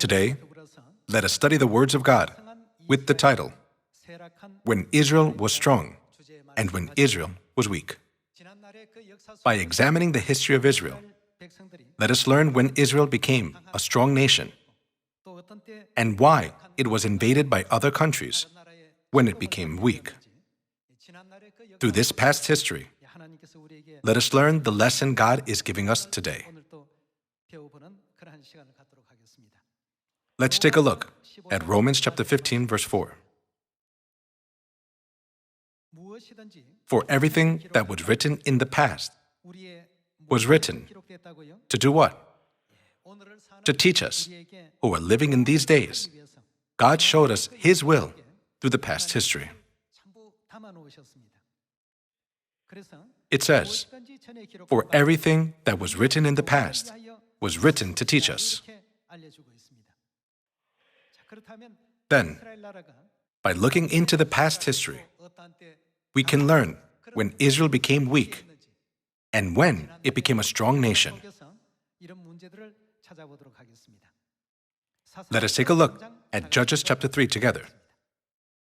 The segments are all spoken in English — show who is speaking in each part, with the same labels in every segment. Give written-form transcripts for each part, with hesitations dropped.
Speaker 1: Today, let us study the words of God with the title, When Israel Was Strong and When Israel Was Weak. By examining the history of Israel, let us learn when Israel became a strong nation and why it was invaded by other countries when it became weak. Through this past history, let us learn the lesson God is giving us today. Let's take a look at Romans chapter 15, verse 4. For everything that was written in the past was written to do what? To teach us, who are living in these days. God showed us His will through the past history. It says, for everything that was written in the past was written to teach us. Then, by looking into the past history, we can learn when Israel became weak and when it became a strong nation. Let us take a look at Judges chapter 3 together.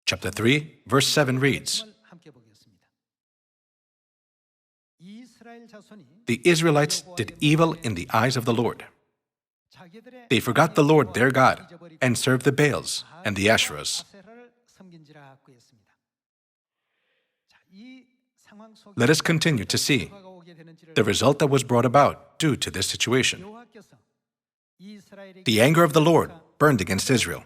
Speaker 1: Chapter 3, verse 7 reads, the Israelites did evil in the eyes of the Lord. They forgot the Lord their God and served the Baals and the Asherahs. Let us continue to see the result that was brought about due to this situation. The anger of the Lord burned against Israel,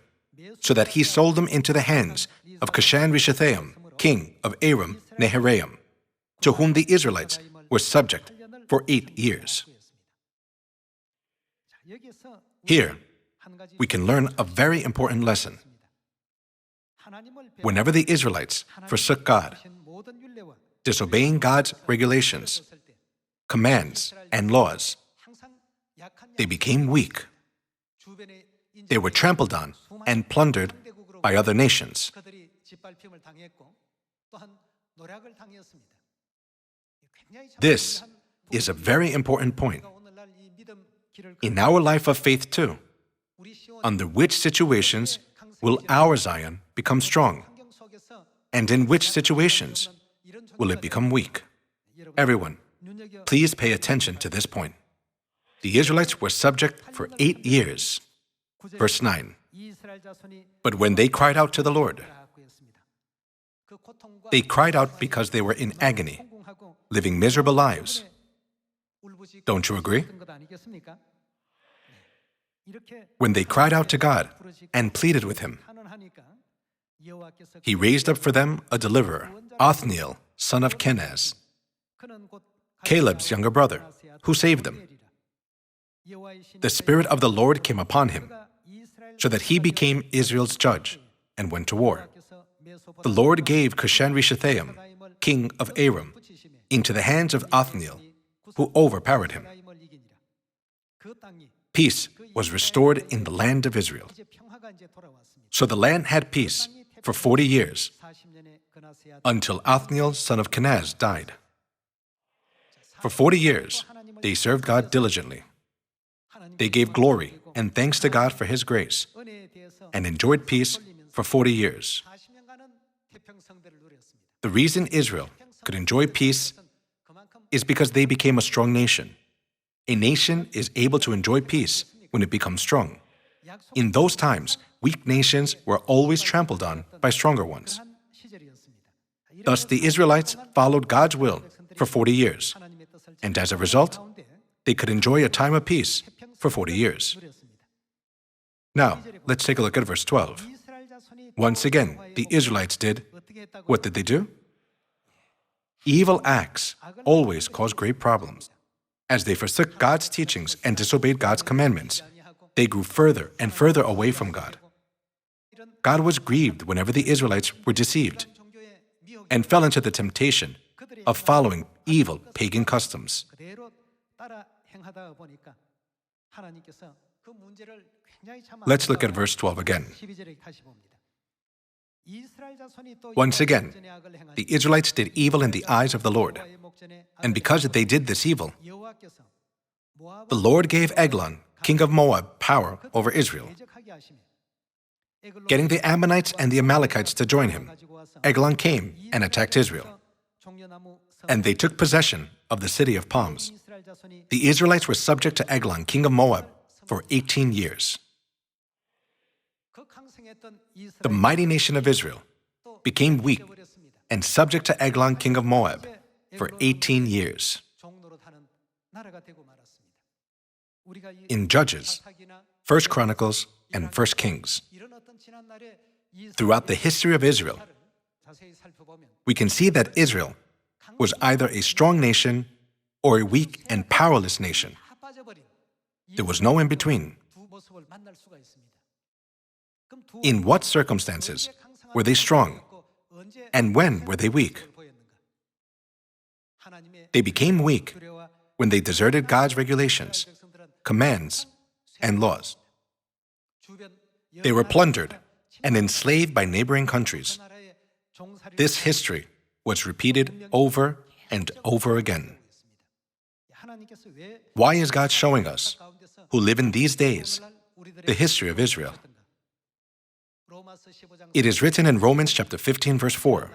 Speaker 1: so that He sold them into the hands of Cushan-Rishathaim, king of Aram Naharaim, to whom the Israelites were subject for 8 years. Here, we can learn a very important lesson. Whenever the Israelites forsook God, disobeying God's regulations, commands, and laws, they became weak. They were trampled on and plundered by other nations. This is a very important point. In our life of faith too, under which situations will our Zion become strong? And in which situations will it become weak? Everyone, please pay attention to this point. The Israelites were subject for 8 years. Verse 9. But when they cried out to the Lord, they cried out because they were in agony, living miserable lives. Don't you agree? When they cried out to God and pleaded with Him, He raised up for them a deliverer, Othniel, son of Kenaz, Caleb's younger brother, who saved them. The Spirit of the Lord came upon him, so that he became Israel's judge and went to war. The Lord gave Cushan-Rishathaim, king of Aram, into the hands of Othniel, who overpowered him. Peace was restored in the land of Israel. So the land had peace for 40 years, until Othniel, son of Kenaz, died. For 40 years, they served God diligently. They gave glory and thanks to God for His grace, and enjoyed peace for 40 years. The reason Israel could enjoy peace is because they became a strong nation. A nation is able to enjoy peace when it becomes strong. In those times, weak nations were always trampled on by stronger ones. Thus, the Israelites followed God's will for 40 years, and as a result, they could enjoy a time of peace for 40 years. Now, let's take a look at verse 12. Once again, the Israelites did, what did they do? Evil acts always cause great problems. As they forsook God's teachings and disobeyed God's commandments, they grew further and further away from God. God was grieved whenever the Israelites were deceived and fell into the temptation of following evil pagan customs. Let's look at verse 12 again. Once again, the Israelites did evil in the eyes of the Lord, and because they did this evil, the Lord gave Eglon, king of Moab, power over Israel, Getting the Ammonites and the Amalekites to join him, Eglon came and attacked Israel, and they took possession of the city of palms. The Israelites were subject to Eglon, king of Moab, for 18 years. The mighty nation of Israel became weak and subject to Eglon, king of Moab, for 18 years. In Judges, 1 Chronicles, and 1 Kings, throughout the history of Israel, we can see that Israel was either a strong nation or a weak and powerless nation. There was no in between. In what circumstances were they strong, and when were they weak? They became weak when they deserted God's regulations, commands, and laws. They were plundered and enslaved by neighboring countries. This history was repeated over and over again. Why is God showing us, who live in these days, the history of Israel? It is written in Romans chapter 15, verse 4,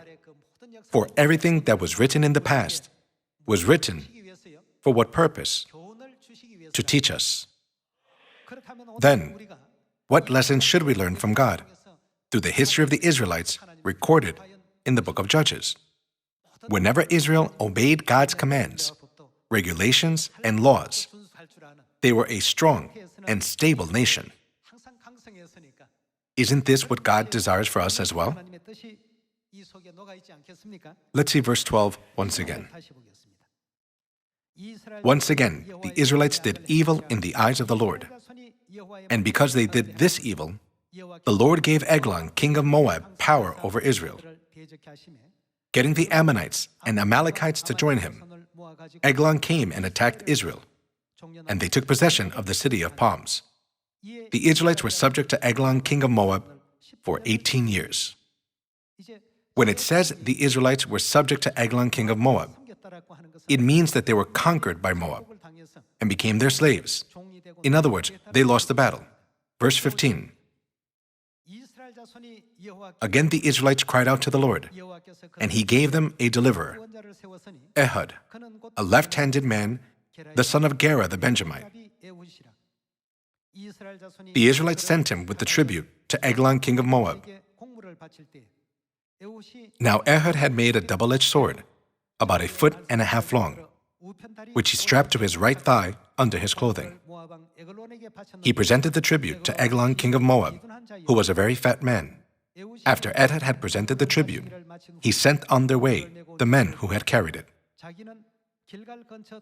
Speaker 1: "For everything that was written in the past was written for what purpose? To teach us." Then, what lessons should we learn from God through the history of the Israelites recorded in the book of Judges? Whenever Israel obeyed God's commands, regulations, and laws, they were a strong and stable nation. Isn't this what God desires for us as well? Let's see verse 12 once again. Once again, the Israelites did evil in the eyes of the Lord. And because they did this evil, the Lord gave Eglon, king of Moab, power over Israel. Getting the Ammonites and Amalekites to join him, Eglon came and attacked Israel, and they took possession of the city of palms. The Israelites were subject to Eglon, king of Moab, for 18 years. When it says the Israelites were subject to Eglon, king of Moab, it means that they were conquered by Moab and became their slaves. In other words, they lost the battle. Verse 15. Again the Israelites cried out to the Lord, and he gave them a deliverer, Ehud, a left-handed man, the son of Gera the Benjamite. The Israelites sent him with the tribute to Eglon, king of Moab. Now Ehud had made a double-edged sword, about 1.5 feet long, which he strapped to his right thigh under his clothing. He presented the tribute to Eglon, king of Moab, who was a very fat man. After Ehud had presented the tribute, he sent on their way the men who had carried it.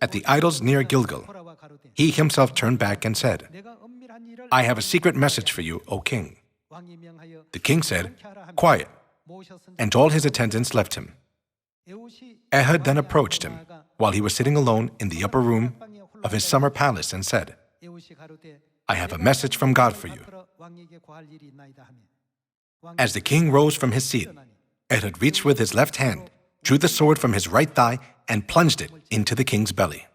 Speaker 1: At the idols near Gilgal, he himself turned back and said, "I have a secret message for you, O king." The king said, "Quiet," and all his attendants left him. Ehud then approached him while he was sitting alone in the upper room of his summer palace and said, "I have a message from God for you." As the king rose from his seat, Ehud reached with his left hand, drew the sword from his right thigh, and plunged it into the king's belly.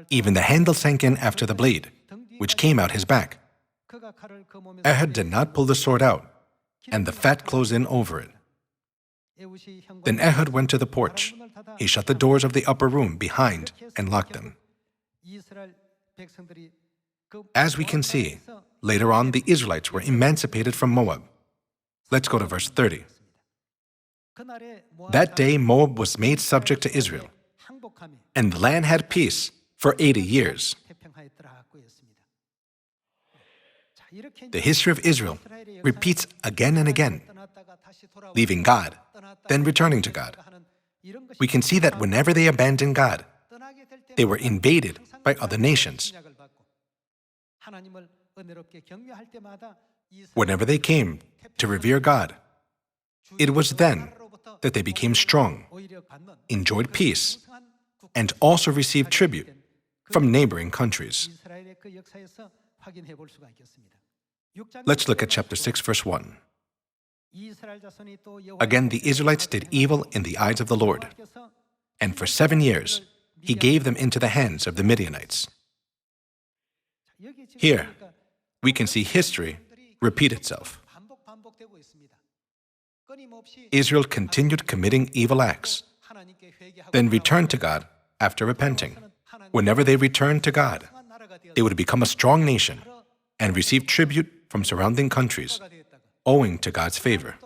Speaker 1: Even the handle sank in after the blade, which came out his back. Ehud did not pull the sword out, and the fat closed in over it. Then Ehud went to the porch. He shut the doors of the upper room behind and locked them. As we can see, later on the Israelites were emancipated from Moab. Let's go to verse 30. That day Moab was made subject to Israel, and the land had peace for 80 years. The history of Israel repeats again and again, leaving God, then returning to God. We can see that whenever they abandoned God, they were invaded by other nations. Whenever they came to revere God, it was then that they became strong, enjoyed peace, and also received tribute from neighboring countries. Let's look at chapter 6, verse 1. Again, the Israelites did evil in the eyes of the Lord, and for 7 years he gave them into the hands of the Midianites. Here, we can see history repeat itself. Israel continued committing evil acts, then returned to God after repenting. Whenever they returned to God, they would become a strong nation and receive tribute from surrounding countries, owing to God's favor.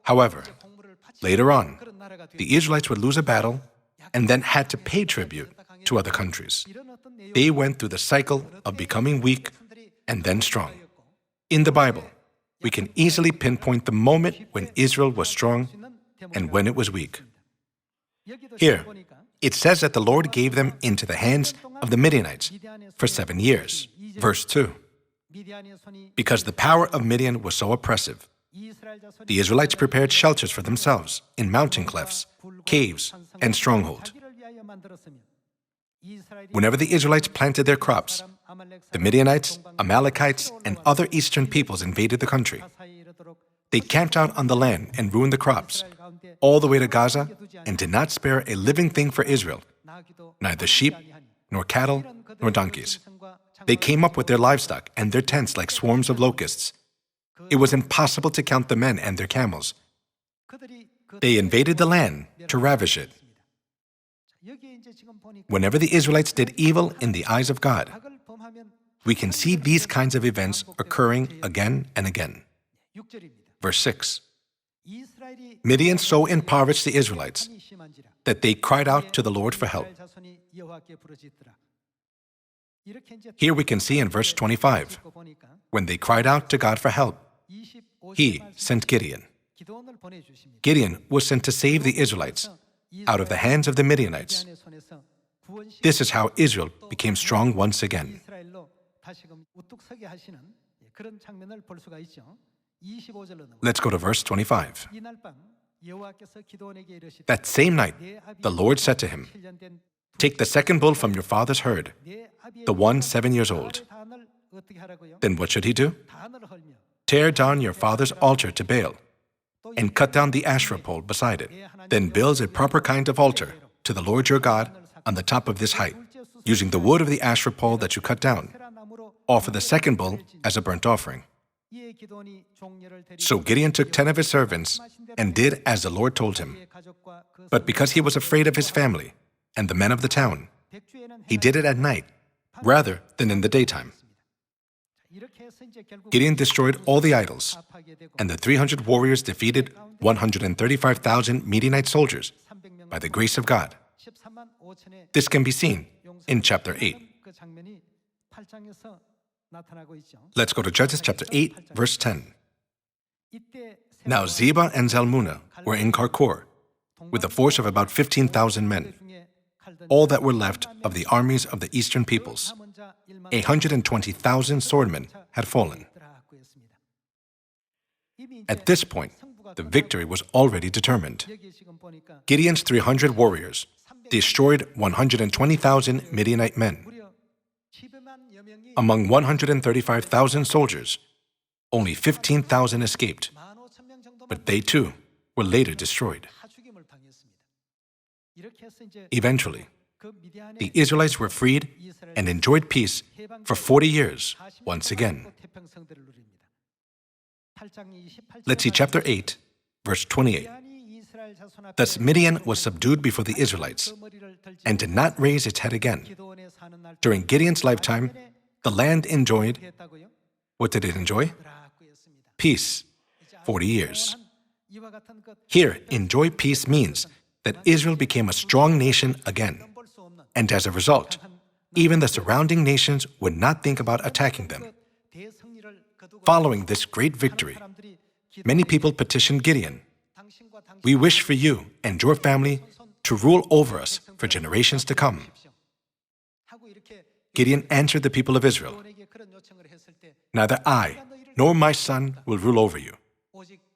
Speaker 1: However, later on, the Israelites would lose a battle and then had to pay tribute to other countries. They went through the cycle of becoming weak and then strong. In the Bible, we can easily pinpoint the moment when Israel was strong and when it was weak. Here, it says that the Lord gave them into the hands of the Midianites for 7 years. Verse 2. Because the power of Midian was so oppressive, the Israelites prepared shelters for themselves in mountain clefts, caves, and strongholds. Whenever the Israelites planted their crops, the Midianites, Amalekites, and other eastern peoples invaded the country. They camped out on the land and ruined the crops, all the way to Gaza, and did not spare a living thing for Israel, neither sheep, nor cattle, nor donkeys. They came up with their livestock and their tents like swarms of locusts. It was impossible to count the men and their camels. They invaded the land to ravish it. Whenever the Israelites did evil in the eyes of God, we can see these kinds of events occurring again and again. Verse 6. Midian so impoverished the Israelites that they cried out to the Lord for help. Here we can see in verse 25, when they cried out to God for help, He sent Gideon. Gideon was sent to save the Israelites out of the hands of the Midianites. This is how Israel became strong once again. Let's go to verse 25. That same night, the Lord said to him, "Take the second bull from your father's herd, the one 7 years old." Then what should he do? Tear down your father's altar to Baal, and cut down the Asherah pole beside it. Then build a proper kind of altar to the Lord your God on the top of this height, using the wood of the Asherah pole that you cut down. Offer the second bull as a burnt offering. So Gideon took 10 of his servants and did as the Lord told him. But because he was afraid of his family and the men of the town, he did it at night rather than in the daytime. Gideon destroyed all the idols, and the 300 warriors defeated 135,000 Midianite soldiers by the grace of God. This can be seen in chapter 8. Let's go to Judges chapter 8, verse 10. Now Zebah and Zalmunna were in Karkor, with a force of about 15,000 men, all that were left of the armies of the eastern peoples. 120,000 swordmen had fallen. At this point, the victory was already determined. Gideon's 300 warriors destroyed 120,000 Midianite men. Among 135,000 soldiers, only 15,000 escaped, but they too were later destroyed. Eventually, the Israelites were freed and enjoyed peace for 40 years once again. Let's see chapter 8, verse 28. Thus Midian was subdued before the Israelites and did not raise its head again. During Gideon's lifetime, the land enjoyed, what did it enjoy? Peace, 40 years. Here, enjoy peace means that Israel became a strong nation again. And as a result, even the surrounding nations would not think about attacking them. Following this great victory, many people petitioned Gideon, "We wish for you and your family to rule over us for generations to come." Gideon answered the people of Israel, "Neither I nor my son will rule over you.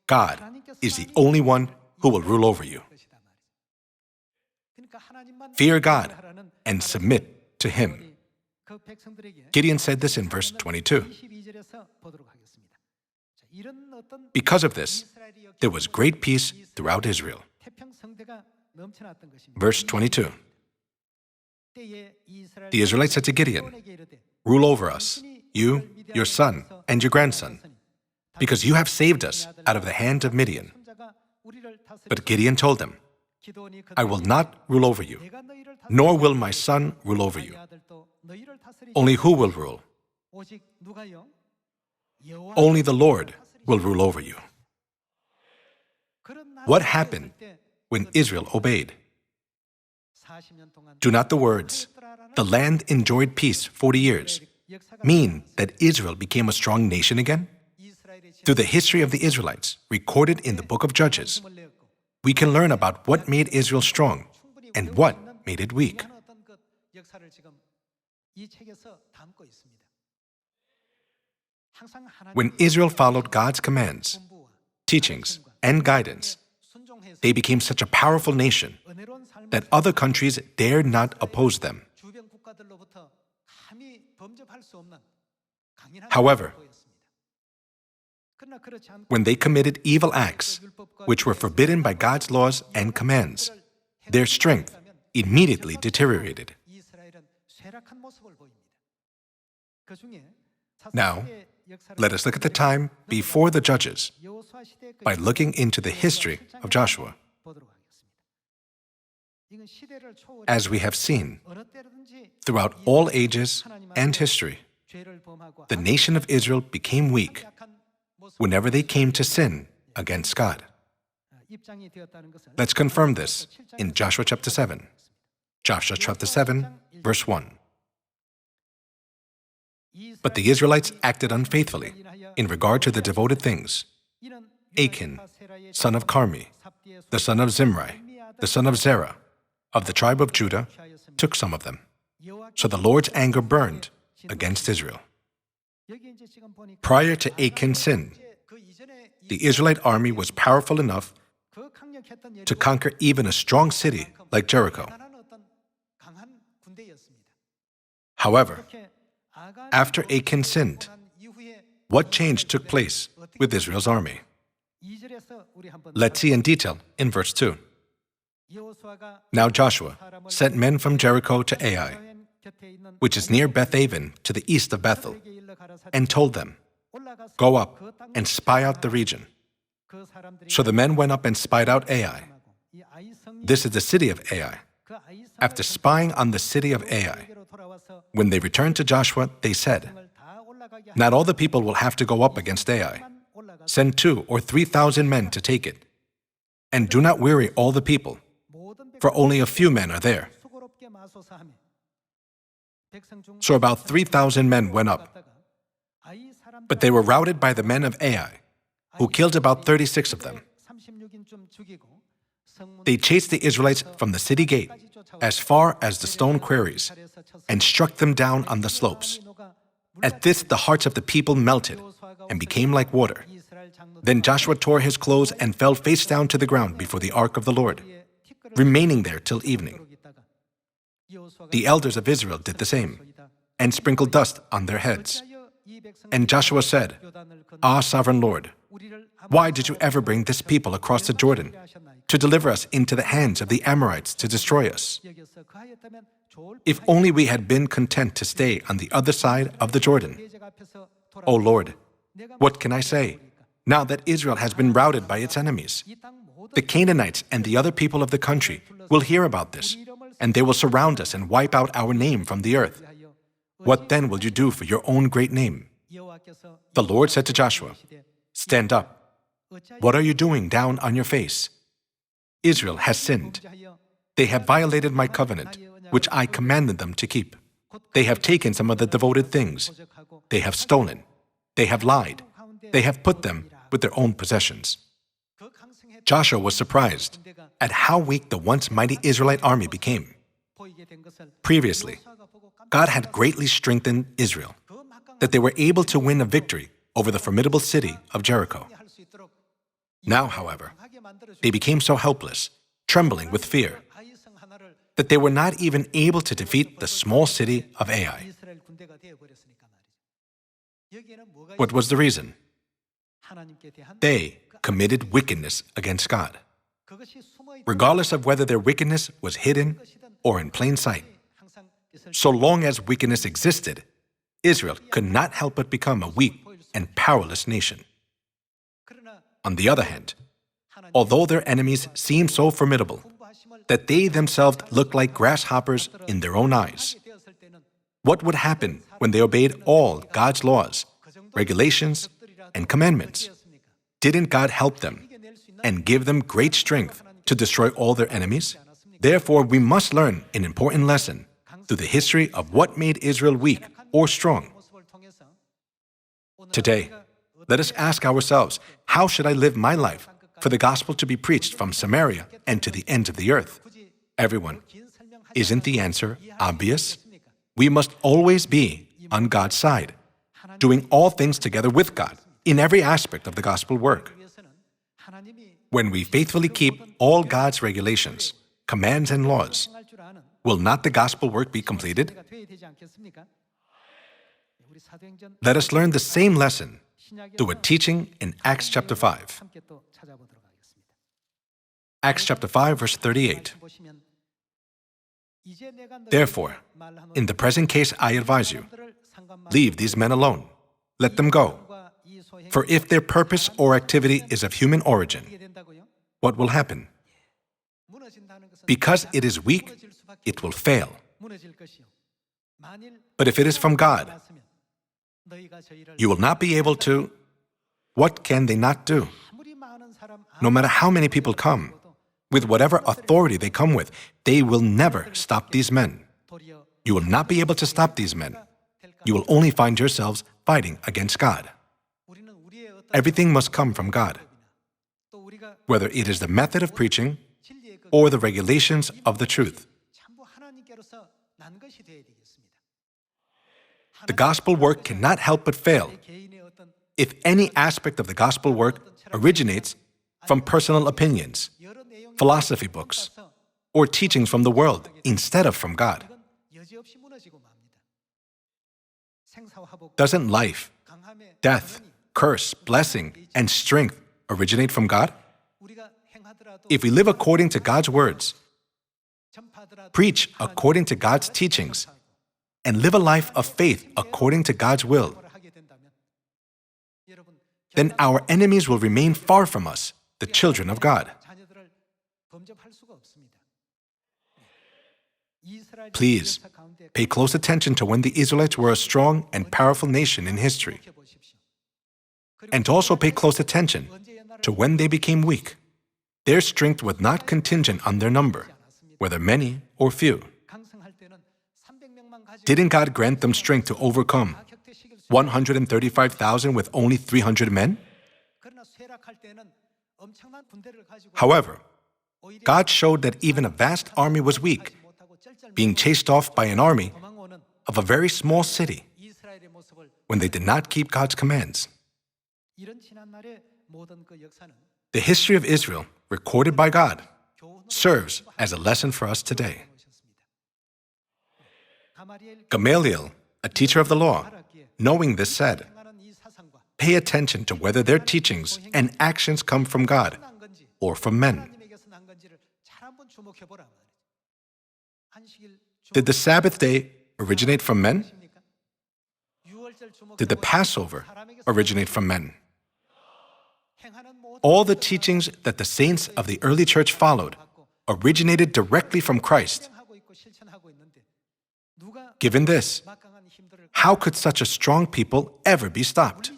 Speaker 1: God is the only one who will rule over you. Fear God and submit to Him." Gideon said this in verse 22. Because of this, there was great peace throughout Israel. Verse 22. The Israelites said to Gideon, "Rule over us." you, your son, and your grandson, because you have saved us out of the hand of Midian. But Gideon told them, I will not rule over you, nor will my son rule over you. Only who will rule? Only the Lord will rule over you. What happened when Israel obeyed? Do not the words, the land enjoyed peace 40 years, mean that Israel became a strong nation again? Through the history of the Israelites, recorded in the book of Judges, we can learn about what made Israel strong and what made it weak. When Israel followed God's commands, teachings, and guidance, they became such a powerful nation that other countries dared not oppose them. However, when they committed evil acts, which were forbidden by God's laws and commands, their strength immediately deteriorated. Now, let us look at the time before the Judges by looking into the history of Joshua. As we have seen, throughout all ages and history, the nation of Israel became weak whenever they came to sin against God. Let's confirm this in Joshua chapter 7. Joshua chapter 7, verse 1. But the Israelites acted unfaithfully in regard to the devoted things. Achan, son of Carmi, the son of Zimri, the son of Zerah, of the tribe of Judah, took some of them. So the Lord's anger burned against Israel. Prior to Achan's sin, the Israelite army was powerful enough to conquer even a strong city like Jericho. However, after Achan sinned, what change took place with Israel's army? Let's see in detail in verse 2. Now Joshua sent men from Jericho to Ai, which is near Beth-aven to the east of Bethel, and told them, Go up and spy out the region. So the men went up and spied out Ai. This is the city of Ai. After spying on the city of Ai, when they returned to Joshua, they said, Not all the people will have to go up against Ai. Send 2,000 or 3,000 men to take it. And do not weary all the people, for only a few men are there. So about 3,000 men went up. But they were routed by the men of Ai, who killed about 36 of them. They chased the Israelites from the city gate as far as the stone quarries and struck them down on the slopes. At this, the hearts of the people melted and became like water. Then Joshua tore his clothes and fell face down to the ground before the ark of the Lord, remaining there till evening. The elders of Israel did the same and sprinkled dust on their heads. And Joshua said, Ah, sovereign Lord, why did you ever bring this people across the Jordan to deliver us into the hands of the Amorites to destroy us? If only we had been content to stay on the other side of the Jordan. O Lord, what can I say now that Israel has been routed by its enemies? The Canaanites and the other people of the country will hear about this, and they will surround us and wipe out our name from the earth. What then will you do for your own great name? The Lord said to Joshua, Stand up. What are you doing down on your face? Israel has sinned. They have violated my covenant, which I commanded them to keep. They have taken some of the devoted things. They have stolen. They have lied. They have put them with their own possessions. Joshua was surprised at how weak the once mighty Israelite army became. Previously, God had greatly strengthened Israel, that they were able to win a victory over the formidable city of Jericho. Now, however, they became so helpless, trembling with fear, that they were not even able to defeat the small city of Ai. What was the reason? They committed wickedness against God. Regardless of whether their wickedness was hidden or in plain sight, so long as wickedness existed, Israel could not help but become a weak and powerless nation. On the other hand, although their enemies seemed so formidable that they themselves looked like grasshoppers in their own eyes, what would happen when they obeyed all God's laws, regulations, and commandments? Didn't God help them and give them great strength to destroy all their enemies? Therefore, we must learn an important lesson through the history of what made Israel weak or strong. Today, let us ask ourselves, how should I live my life for the gospel to be preached from Samaria and to the ends of the earth? Everyone, isn't the answer obvious? We must always be on God's side, doing all things together with God in every aspect of the gospel work. When we faithfully keep all God's regulations, commands, and laws, will not the gospel work be completed? Let us learn the same lesson through a teaching in Acts chapter 5. Acts chapter 5, verse 38. Therefore, in the present case I advise you, leave these men alone. Let them go. For if their purpose or activity is of human origin, what will happen? Because it is weak, it will fail. But if it is from God, you will not be able to. What can they not do? No matter how many people come, with whatever authority they come with, they will never stop these men. You will not be able to stop these men. You will only find yourselves fighting against God. Everything must come from God, whether it is the method of preaching or the regulations of the truth. The gospel work cannot help but fail if any aspect of the gospel work originates from personal opinions, philosophy books, or teachings from the world instead of from God. Doesn't life, death, curse, blessing, and strength originate from God? If we live according to God's words, preach according to God's teachings, and live a life of faith according to God's will, then our enemies will remain far from us, the children of God. Please, pay close attention to when the Israelites were a strong and powerful nation in history. And also pay close attention to when they became weak. Their strength was not contingent on their number, whether many or few. Didn't God grant them strength to overcome 135,000 with only 300 men? However, God showed that even a vast army was weak, being chased off by an army of a very small city when they did not keep God's commands. The history of Israel, recorded by God, serves as a lesson for us today. Gamaliel, a teacher of the law, knowing this said, "Pay attention to whether their teachings and actions come from God or from men." Did the Sabbath day originate from men? Did the Passover originate from men? All the teachings that the saints of the early church followed originated directly from Christ. Given this, how could such a strong people ever be stopped?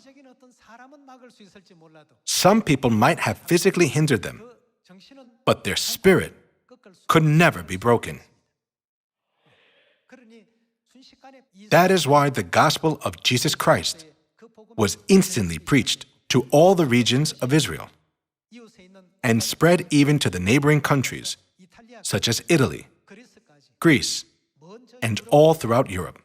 Speaker 1: Some people might have physically hindered them, but their spirit could never be broken. That is why the gospel of Jesus Christ was instantly preached to all the regions of Israel and spread even to the neighboring countries, such as Italy, Greece, and all throughout Europe.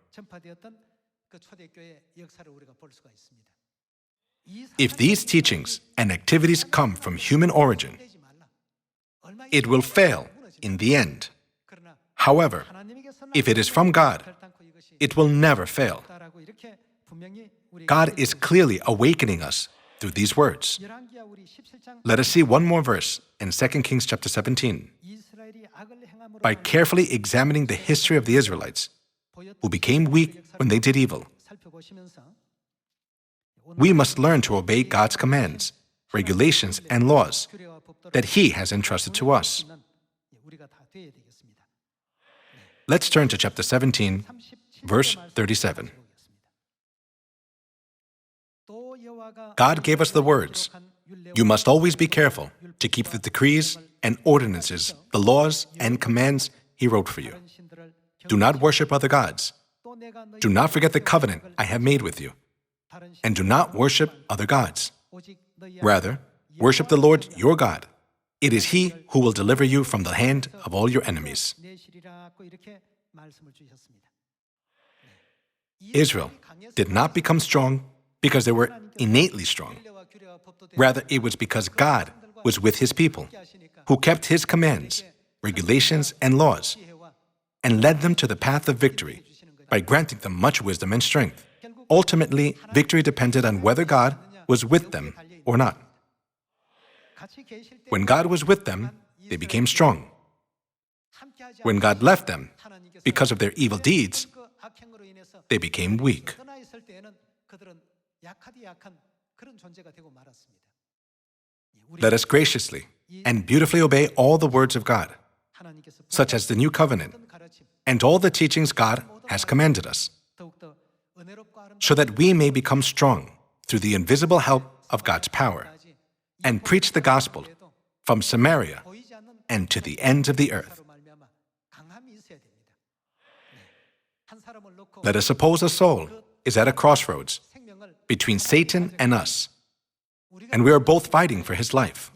Speaker 1: If these teachings and activities come from human origin, it will fail in the end. However, if it is from God, it will never fail. God is clearly awakening us through these words. Let us see one more verse in 2 Kings chapter 17. By carefully examining the history of the Israelites, who became weak when they did evil, We must learn to obey God's commands, regulations, and laws that He has entrusted to us. Let's turn to chapter 17, verse 37. God gave us the words, "You must always be careful to keep the decrees and ordinances, the laws and commands He wrote for you. Do not worship other gods. Do not forget the covenant I have made with you. And do not worship other gods. Rather, worship the Lord your God. It is He who will deliver you from the hand of all your enemies." Israel did not become strong because they were innately strong. Rather, it was because God was with His people, who kept His commands, regulations, and laws, and led them to the path of victory by granting them much wisdom and strength. Ultimately, victory depended on whether God was with them or not. When God was with them, they became strong. When God left them, because of their evil deeds, they became weak. Let us graciously and beautifully obey all the words of God, such as the New Covenant, and all the teachings God has commanded us, so that we may become strong through the invisible help of God's power, and preach the gospel from Samaria and to the ends of the earth. Let us suppose a soul is at a crossroads between Satan and us, and we are both fighting for his life.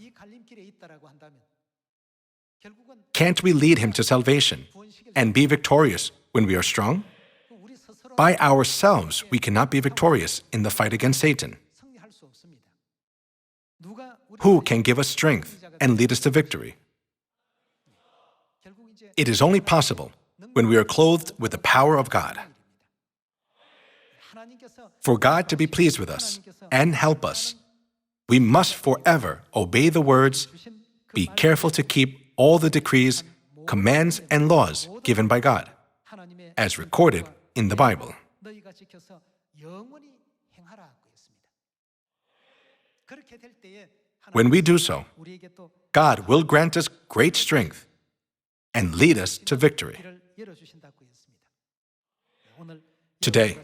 Speaker 1: Can't we lead him to salvation and be victorious when we are strong? By ourselves, we cannot be victorious in the fight against Satan. Who can give us strength and lead us to victory? It is only possible when we are clothed with the power of God. For God to be pleased with us and help us, we must forever obey the words, be careful to keep all the decrees, commands, and laws given by God, as recorded in the Bible. When we do so, God will grant us great strength and lead us to victory. Today,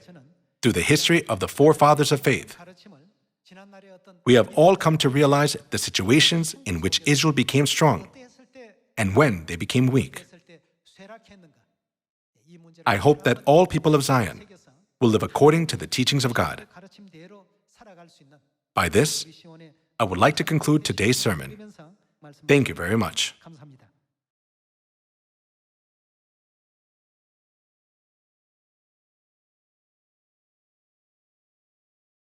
Speaker 1: through the history of the forefathers of faith, we have all come to realize the situations in which Israel became strong and when they became weak. I hope that all people of Zion will live according to the teachings of God. By this, I would like to conclude today's sermon. Thank you very much.